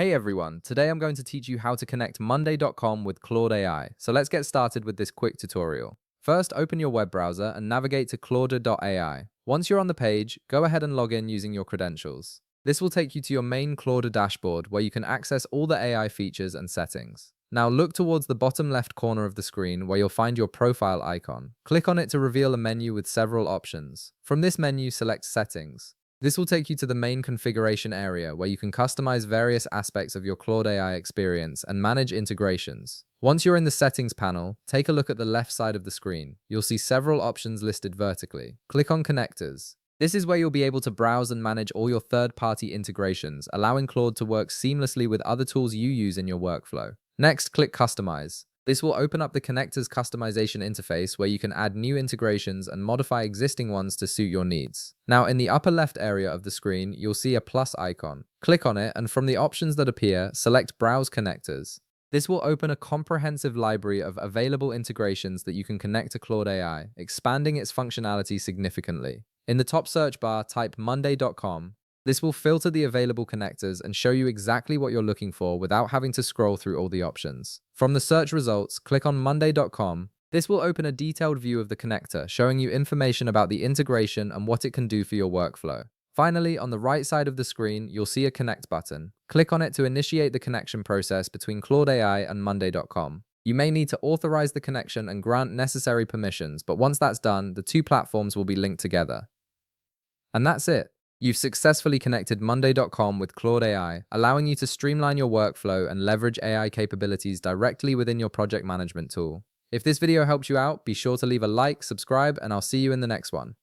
Hey everyone, today I'm going to teach you how to connect Monday.com with Claude AI. So let's get started with this quick tutorial. First, open your web browser and navigate to Claude AI. Once you're on the page, go ahead and log in using your credentials. This will take you to your main Claude dashboard where you can access all the AI features and settings. Now look towards the bottom left corner of the screen where you'll find your profile icon. Click on it to reveal a menu with several options. From this menu, select Settings. This will take you to the main configuration area where you can customize various aspects of your Claude AI experience and manage integrations. Once you're in the settings panel, take a look at the left side of the screen. You'll see several options listed vertically. Click on Connectors. This is where you'll be able to browse and manage all your third-party integrations, allowing Claude to work seamlessly with other tools you use in your workflow. Next, click Customize. This will open up the Connectors customization interface where you can add new integrations and modify existing ones to suit your needs. Now, in the upper left area of the screen, you'll see a plus icon. Click on it, and from the options that appear, select Browse Connectors. This will open a comprehensive library of available integrations that you can connect to Claude AI, expanding its functionality significantly. In the top search bar, type Monday.com. This will filter the available connectors and show you exactly what you're looking for without having to scroll through all the options. From the search results, click on Monday.com. This will open a detailed view of the connector, showing you information about the integration and what it can do for your workflow. Finally, on the right side of the screen, you'll see a Connect button. Click on it to initiate the connection process between Claude AI and Monday.com. You may need to authorize the connection and grant necessary permissions, but once that's done, the two platforms will be linked together. And that's it. You've successfully connected Monday.com with Claude AI, allowing you to streamline your workflow and leverage AI capabilities directly within your project management tool. If this video helped you out, be sure to leave a like, subscribe, and I'll see you in the next one.